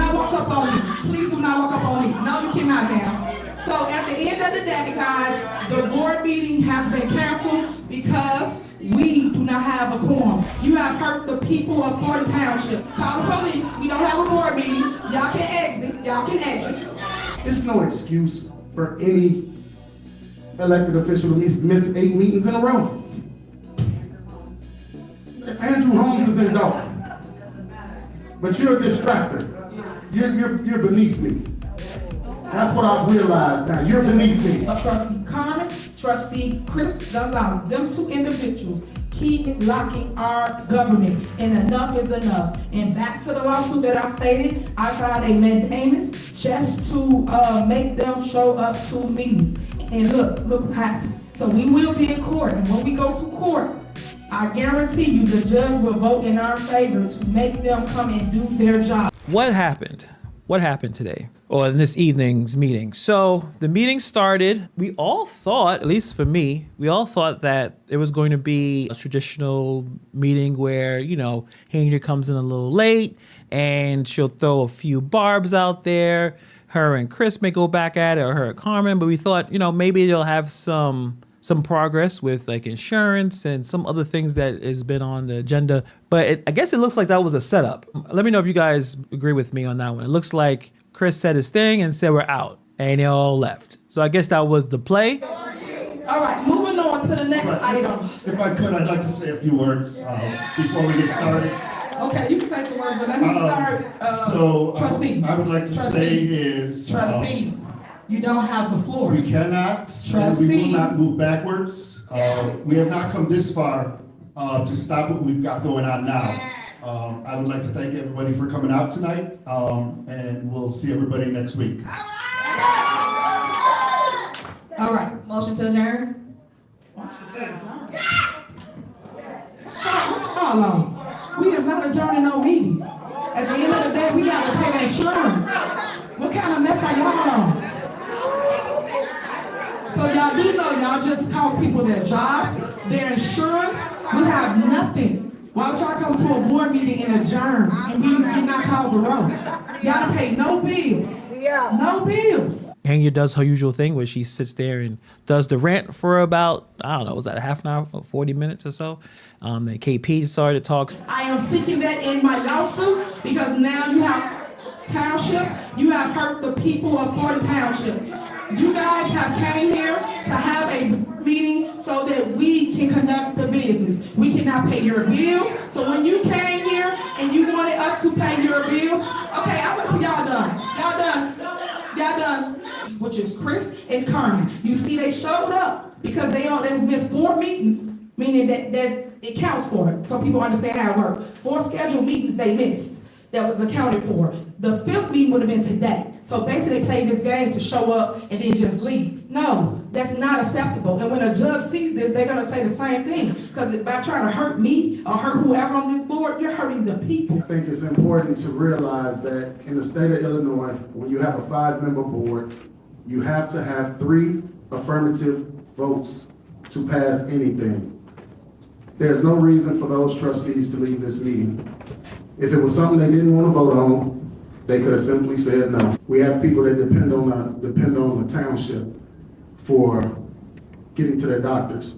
not walk up on me. Please do not walk up on me. No, you cannot now. So at the end of the day, guys, the board meeting has been canceled because we do not have a quorum. You have hurt the people of Fort Township. Call the police. We don't have a board meeting. Y'all can exit. Y'all can exit. It's no excuse for any elected official to miss 8 meetings in a row. Andrew Holmes is in Dalton, but you're a distractor. You're beneath me. That's what I've realized now. You're beneath me. Trustee Carmen, Trustee Chris Gonzalez, them two individuals keep locking our government, and enough is enough. And back to the lawsuit that I stated, I filed a mandamus just to make them show up to meetings. And look what happened. So we will be in court, and when we go to court, I guarantee you the judge will vote in our favor to make them come and do their job. What happened? What happened today or in this evening's meeting? So the meeting started. We all thought, at least for me, we all thought that it was going to be a traditional meeting where, you know, Henyard comes in a little late and she'll throw a few barbs out there. Her and Chris may go back at it, or her and Carmen, but we thought, you know, maybe they'll have some progress with like insurance and some other things that has been on the agenda. But I guess it looks like that was a setup. Let me know if you guys agree with me on that one. It looks like Chris said his thing and said we're out, and they all left. So I guess that was the play. All right, moving on to the next item. If I could, I'd like to say a few words before we get started. Okay, you can say the word, but let me start. Trustee. I would like to say is... Trustee. You don't have the floor. We cannot, and we will not move backwards. We have not come this far to stop what we've got going on now. I would like to thank everybody for coming out tonight, and we'll see everybody next week. All right, motion to adjourn. What's y'all on? We is not adjourning no meeting. At the end of the day, we gotta pay the insurance. What kind of mess are y'all on? So y'all do know y'all just cost people their jobs, their insurance. We have nothing. Why would y'all come to a board meeting and adjourn and we not call the roll? Y'all pay no bills. Yeah. No bills. Henyard does her usual thing where she sits there and does the rant for about, I don't know, was that half an hour, 40 minutes or so? Then KP started to talk. I am seeking that in my lawsuit because now you have township, you have hurt the people of Fort Township. You guys have came here to have a meeting so that we can conduct the business. We cannot pay your bills. So when you came here and you wanted us to pay your bills, okay, I wait till y'all done. Y'all done. Y'all done. Which is Chris and Carmen. You see, they showed up because they missed 4 meetings, meaning that it counts for it. So people understand how it works. 4 scheduled meetings they missed that was accounted for. The 5th meeting would have been today. So basically they played this game to show up and then just leave. No, that's not acceptable. And when a judge sees this, they're gonna say the same thing. Because by trying to hurt me or hurt whoever on this board, you're hurting the people. I think it's important to realize that in the state of Illinois, when you have a 5-member board, you have to have 3 affirmative votes to pass anything. There's no reason for those trustees to leave this meeting. If it was something they didn't want to vote on, they could have simply said no. We have people that depend on the township for getting to their doctors,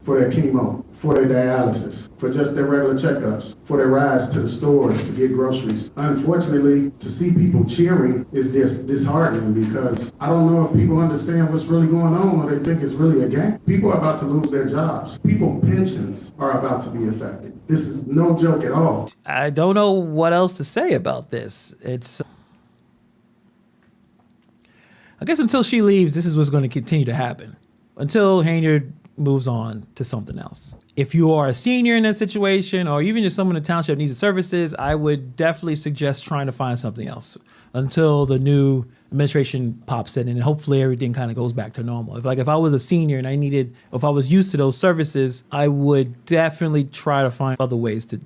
for their chemo, for their dialysis, for just their regular checkups, for their rides to the stores to get groceries. Unfortunately, to see people cheering is disheartening because I don't know if people understand what's really going on or they think it's really a game. People are about to lose their jobs. People's pensions are about to be affected. This is no joke at all. I don't know what else to say about this. I guess until she leaves, this is what's going to continue to happen. Until Henyard moves on to something else. If you are a senior in that situation, or even just someone in the township needs the services, I would definitely suggest trying to find something else until the new administration pops in and hopefully everything kind of goes back to normal. If I was a senior and if I was used to those services, I would definitely try to find other ways to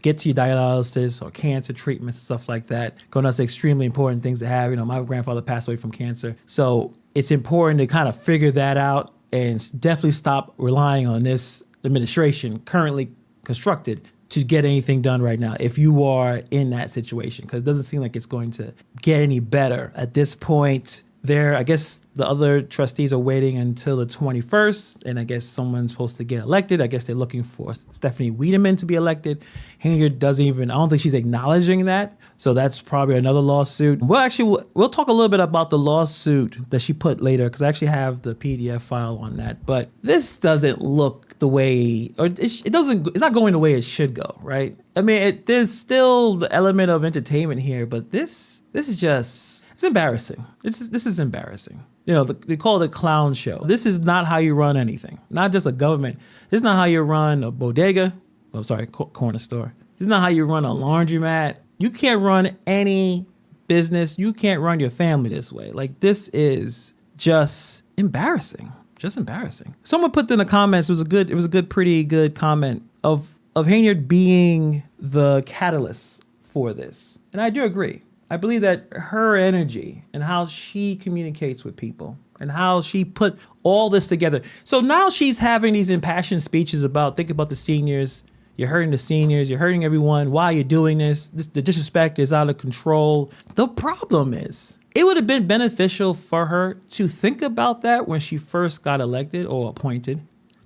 get to your dialysis or cancer treatments and stuff like that. That's extremely important things to have. My grandfather passed away from cancer. So it's important to kind of figure that out and definitely stop relying on this administration currently constructed to get anything done right now if you are in that situation, because it doesn't seem like it's going to get any better at this point. I guess the other trustees are waiting until the 21st, and I guess someone's supposed to get elected. I guess they're looking for Stephanie Wiedemann to be elected. Henyard I don't think she's acknowledging that. So that's probably another lawsuit. We'll talk a little bit about the lawsuit that she put later, because I actually have the PDF file on that. But this doesn't look the way, or it's not going the way it should go, right? I mean, there's still the element of entertainment here, but this is just, it's embarrassing. This is embarrassing. You know, they call it a clown show. This is not how you run anything. Not just a government. This is not how you run a bodega. Oh, sorry, corner store. This is not how you run a laundromat. You can't run any business. You can't run your family this way. Like, this is just embarrassing. Just embarrassing. Someone put in the comments, it was a pretty good comment of Henyard being the catalyst for this. And I do agree. I believe that her energy and how she communicates with people and how she put all this together. So now she's having these impassioned speeches about, think about the seniors. You're hurting the seniors. You're hurting everyone. Why are you doing this? The disrespect is out of control. The problem is, it would have been beneficial for her to think about that when she first got elected or appointed,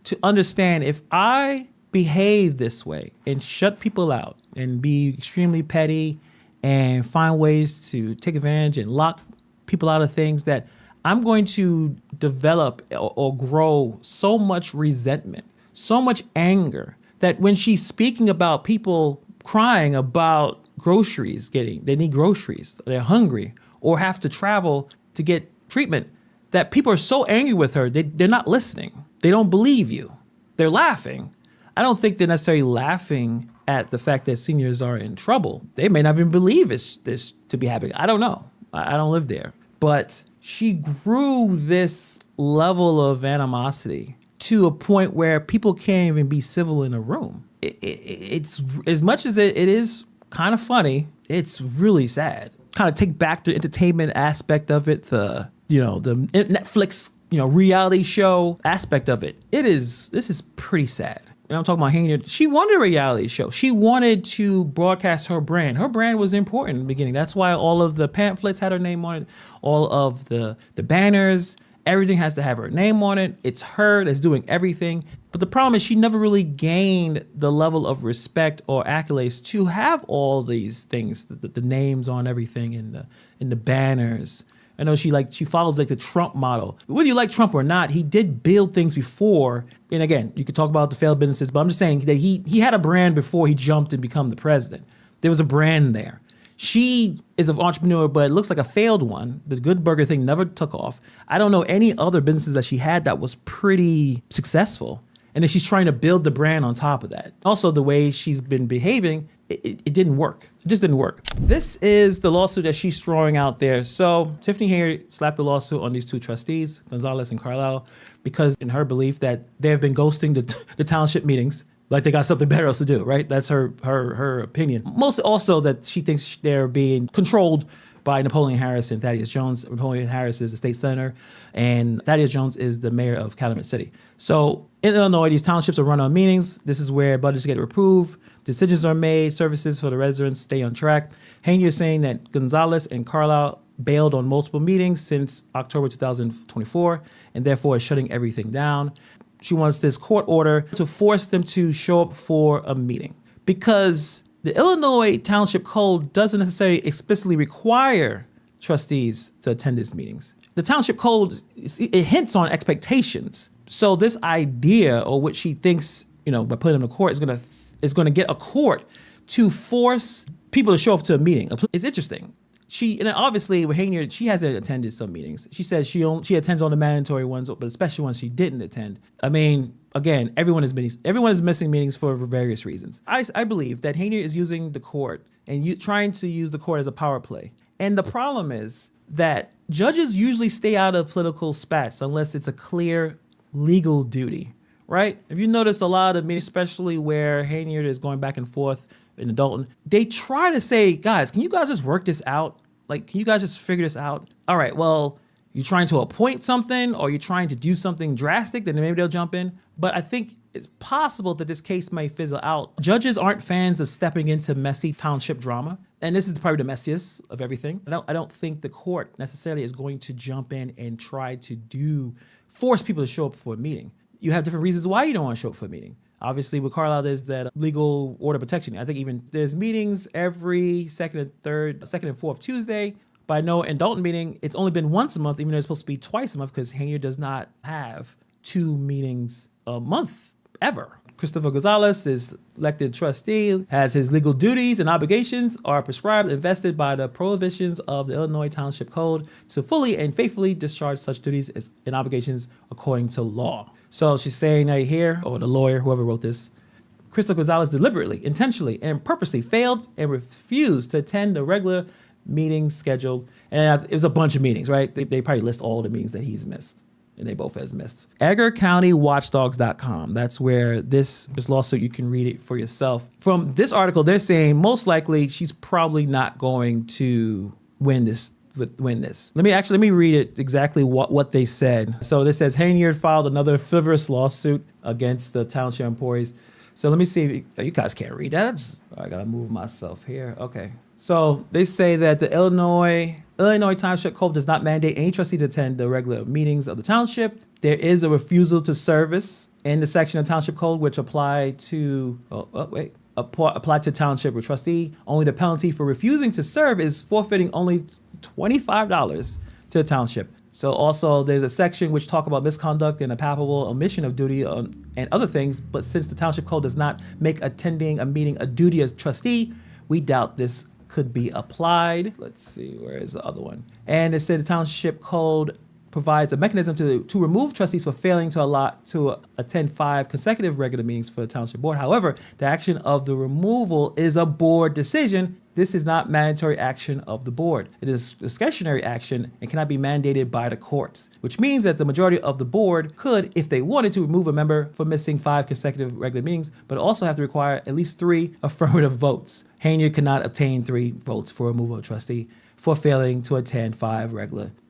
to understand, if I behave this way and shut people out and be extremely petty and find ways to take advantage and lock people out of things, that I'm going to develop or grow so much resentment, so much anger, that when she's speaking about people crying about groceries, they need groceries, they're hungry, or have to travel to get treatment, that people are so angry with her, they're not listening. They don't believe you. They're laughing. I don't think they're necessarily laughing at the fact that seniors are in trouble. They may not even believe this to be happening. I don't know. I don't live there. But she grew this level of animosity to a point where people can't even be civil in a room. It's as much as it is kind of funny, it's really sad. Kind of take back the entertainment aspect of it, the Netflix, reality show aspect of it. This is pretty sad. And I'm talking about Henyard. She wanted a reality show. She wanted to broadcast her brand. Her brand was important in the beginning. That's why all of the pamphlets had her name on it. All of the banners, everything has to have her name on it. It's her that's doing everything. But the problem is, she never really gained the level of respect or accolades to have all these things, the names on everything in the banners. I know she follows the Trump model. Whether you like Trump or not, he did build things before. And again, you could talk about the failed businesses, but I'm just saying that he had a brand before he jumped and become the president. There was a brand there. She is an entrepreneur, but it looks like a failed one. The Good Burger thing never took off. I don't know any other businesses that she had that was pretty successful. And then she's trying to build the brand on top of that. Also, the way she's been behaving, it didn't work. It just didn't work. This is the lawsuit that she's throwing out there. So Tiffany Henyard slapped the lawsuit on these two trustees, Gonzalez and Carlisle, because in her belief that they have been ghosting the township meetings, like they got something better else to do, right? That's her opinion. Mostly also that she thinks they're being controlled by Napoleon Harris and Thaddeus Jones. Napoleon Harris is the state senator, and Thaddeus Jones is the mayor of Calumet City. So in Illinois, these townships are run on meetings. This is where budgets get approved, decisions are made, services for the residents stay on track. Henyard is saying that Gonzalez and Carlisle bailed on multiple meetings since October 2024, and therefore is shutting everything down. She wants this court order to force them to show up for a meeting, because the Illinois Township Code doesn't necessarily explicitly require trustees to attend these meetings. The Township Code, it hints on expectations. So this idea, or what she thinks, by putting them in court, is going to get a court to force people to show up to a meeting. It's interesting. And obviously with Henyard, she hasn't attended some meetings. She says she attends all the mandatory ones, but especially ones she didn't attend. I mean, again, everyone is missing meetings for various reasons. I believe that Henyard is using the court and trying to use the court as a power play. And the problem is that judges usually stay out of political spats unless it's a clear legal duty, right? If you notice a lot of meetings, especially where Henyard is going back and forth in Dalton, they try to say, guys, can you guys just work this out? Like, can you guys just figure this out? All right, well, you're trying to appoint something or you're trying to do something drastic, then maybe they'll jump in. But I think it's possible that this case may fizzle out. Judges aren't fans of stepping into messy township drama. And this is probably the messiest of everything. I don't think the court necessarily is going to jump in and try to force people to show up for a meeting. You have different reasons why you don't want to show up for a meeting. Obviously, with Carlisle, there's that legal order protection. I think even there's meetings every second and fourth Tuesday. But I know in Dalton meeting, it's only been once a month, even though it's supposed to be twice a month, because Henyard does not have 2 meetings a month ever. Christopher Gonzalez is elected trustee, has his legal duties and obligations are prescribed and vested by the prohibitions of the Illinois Township Code to fully and faithfully discharge such duties and obligations according to law. So she's saying right here, or the lawyer, whoever wrote this, Christopher Gonzalez deliberately, intentionally, and purposely failed and refused to attend the regular meetings scheduled. And it was a bunch of meetings, right? They probably list all the meetings that he's missed. And they both has missed. EdgarCountyWatchdogs.com. That's where this lawsuit, you can read it for yourself. From this article, they're saying most likely she's probably not going to win this. Let me read it exactly what they said. So this says Henyard filed another frivolous lawsuit against the township employees. So let me see if you guys can't read that. I gotta move myself here. Okay. So they say that the Illinois Township Code does not mandate any trustee to attend the regular meetings of the township. There is a refusal to service in the section of Township Code which apply to township or trustee. Only the penalty for refusing to serve is forfeiting only $25 to the township. So also there's a section which talk about misconduct and a palpable omission of duty and other things. But since the Township Code does not make attending a meeting a duty as trustee, we doubt this could be applied. Let's see, where is the other one? And it said the Township Code provides a mechanism to remove trustees for failing to attend 5 consecutive regular meetings for the Township Board. However, the action of the removal is a board decision. This is not mandatory action of the board. It is discretionary action and cannot be mandated by the courts, which means that the majority of the board could, if they wanted to, remove a member for missing 5 consecutive regular meetings, but also have to require at least 3 affirmative votes. Henyard cannot obtain 3 votes for removal of a trustee for failing to attend 5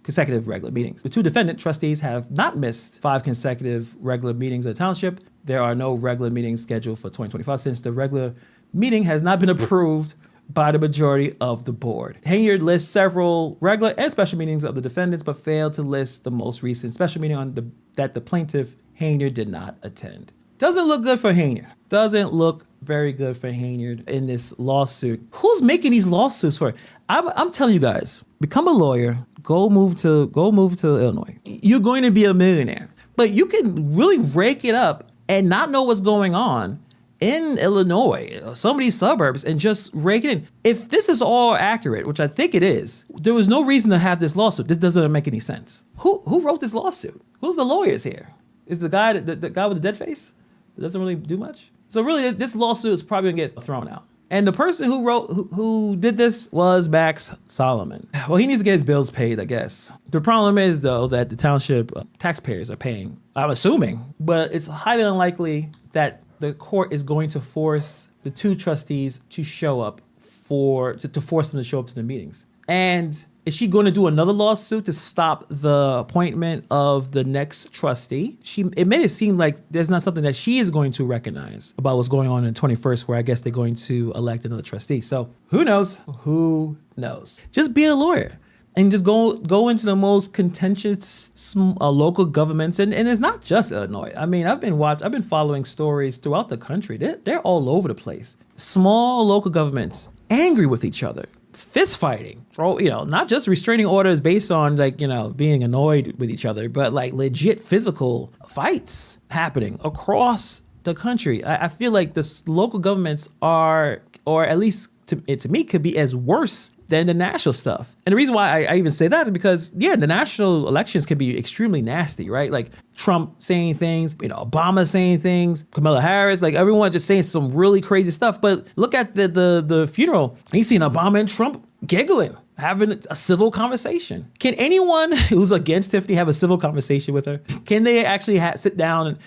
consecutive regular meetings. The 2 defendant trustees have not missed 5 consecutive regular meetings of the township. There are no regular meetings scheduled for 2025 since the regular meeting has not been approved by the majority of the board. Henyard lists several regular and special meetings of the defendants, but failed to list the most recent special meeting that the plaintiff, Henyard, did not attend. Doesn't look good for Henyard. Doesn't look very good for Henyard in this lawsuit. Who's making these lawsuits for? I'm telling you guys, become a lawyer, go move to Illinois. You're going to be a millionaire, but you can really rake it up and not know what's going on in Illinois, some of these suburbs, and just rake it in. If this is all accurate, which I think it is, there was no reason to have this lawsuit. This doesn't make any sense. Who wrote this lawsuit? Who's the lawyers here? Is the guy the guy with the dead face? It doesn't really do much. So really, this lawsuit is probably gonna get thrown out. And the person who did this was Max Solomon. Well, he needs to get his bills paid, I guess. The problem is, though, that the township taxpayers are paying, I'm assuming, but it's highly unlikely that the court is going to force the 2 trustees to show up to force them to show up to the meetings. And is she going to do another lawsuit to stop the appointment of the next trustee? It made it seem like there's not something that she is going to recognize about what's going on in the 21st, where I guess they're going to elect another trustee. So who knows? Who knows? Just be a lawyer and just go into the most contentious local governments. And it's not just Illinois. I mean, I've been following stories throughout the country. They're all over the place. Small local governments angry with each other. Fist fighting, not just restraining orders based on being annoyed with each other, but like legit physical fights happening across the country. I feel like the local governments are, or at least to me, could be as worse than the national stuff. And the reason why I even say that is because, the national elections can be extremely nasty, right? Like Trump saying things, Obama saying things, Kamala Harris, like everyone just saying some really crazy stuff. But look at the funeral. He's seen Obama and Trump giggling, having a civil conversation. Can anyone who's against Tiffany have a civil conversation with her? Can they actually sit down?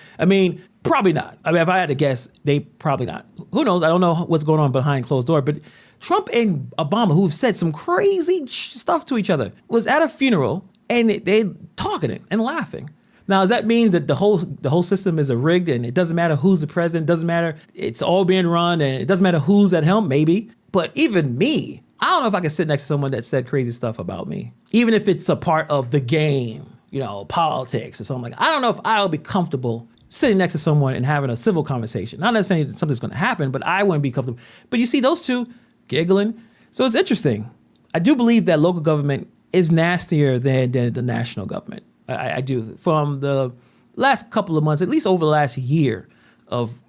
Probably not. If I had to guess, they probably not. Who knows? I don't know what's going on behind closed door, but Trump and Obama, who've said some crazy stuff to each other, was at a funeral and they talking it and laughing. Now, does that mean that the whole system is rigged and it doesn't matter who's the president, doesn't matter, it's all being run and it doesn't matter who's at helm? Maybe. But even me, I don't know if I can sit next to someone that said crazy stuff about me, even if it's a part of the game, politics or something like that. I don't know if I'll be comfortable sitting next to someone and having a civil conversation. Not necessarily that something's going to happen, but I wouldn't be comfortable. But you see those two giggling. So it's interesting. I do believe that local government is nastier than the national government. I do. From the last couple of months, at least over the last year of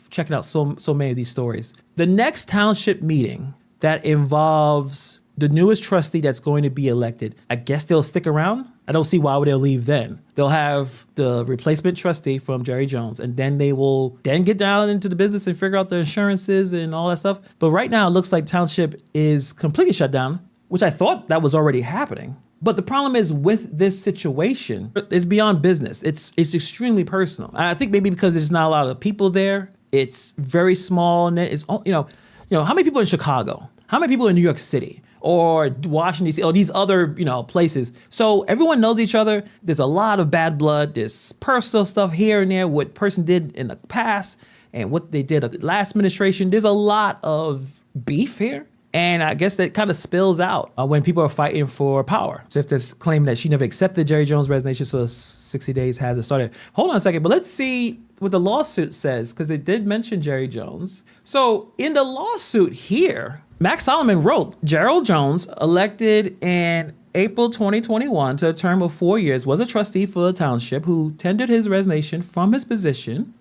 checking out so many of these stories. The next township meeting that involves the newest trustee that's going to be elected, I guess they'll stick around. I don't see why would they'll leave then. They'll have the replacement trustee from Jerry Jones, and then they will then get down into the business and figure out the insurances and all that stuff. But right now, it looks like township is completely shut down, which I thought that was already happening. But the problem is with this situation, it's beyond business. It's extremely personal. And I think maybe because there's not a lot of people there, it's very small. And it's, how many people in Chicago? How many people in New York City or Washington, D.C., or these other, places? So everyone knows each other. There's a lot of bad blood. There's personal stuff here and there, what person did in the past and what they did last administration. There's a lot of beef here. And I guess that kind of spills out when people are fighting for power. So if there's claim that she never accepted Jerry Jones' resignation, so 60 days hasn't started. Hold on a second, but let's see what the lawsuit says, because they did mention Jerry Jones. So in the lawsuit here, Max Solomon wrote, Gerald Jones, elected in April 2021 to a term of 4 years, was a trustee for the township who tendered his resignation from this position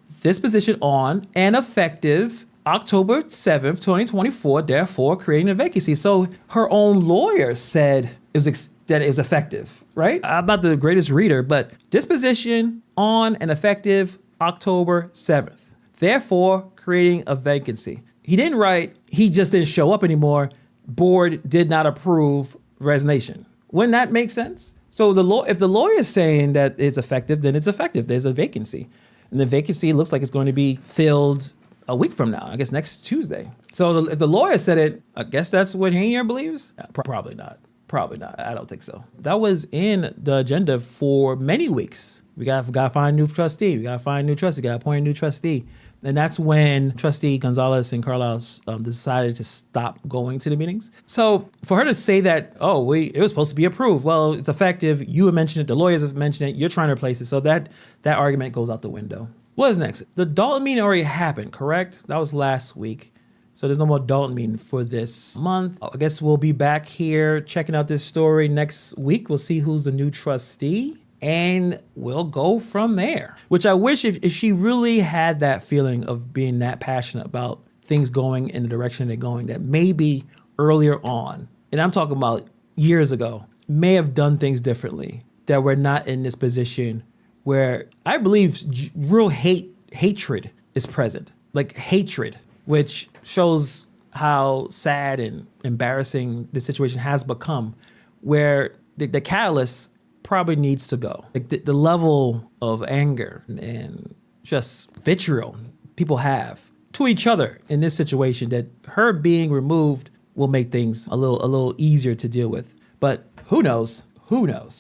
on and effective October 7th, 2024, therefore creating a vacancy. So her own lawyer said that it was effective, right? I'm not the greatest reader, but disposition on and effective October 7th, therefore creating a vacancy. He didn't write, he just didn't show up anymore. Board did not approve resignation. Wouldn't that make sense? So if the lawyer is saying that it's effective, then it's effective. There's a vacancy. And the vacancy looks like it's going to be filled a week from now, I guess next Tuesday. So if the lawyer said it, I guess that's what Henyard believes? Probably not. Probably not. I don't think so. That was in the agenda for many weeks. We got to find a new trustee. We got to find a new trustee. Got to appoint a new trustee. And that's when Trustee Gonzalez and Carlisle decided to stop going to the meetings. So for her to say that, it was supposed to be approved. Well, it's effective. You have mentioned it. The lawyers have mentioned it. You're trying to replace it. So that argument goes out the window. What is next? The Dalton meeting already happened, correct? That was last week. So there's no more Dalton meeting for this month. I guess we'll be back here checking out this story next week. We'll see who's the new trustee and we'll go from there. Which I wish if she really had that feeling of being that passionate about things going in the direction they're going, that maybe earlier on, and I'm talking about years ago, may have done things differently, that we're not in this position where I believe real hatred is present, like hatred, which shows how sad and embarrassing the situation has become, where the catalyst probably needs to go. Like the level of anger and just vitriol people have to each other in this situation, that her being removed will make things a little easier to deal with. But who knows? Who knows?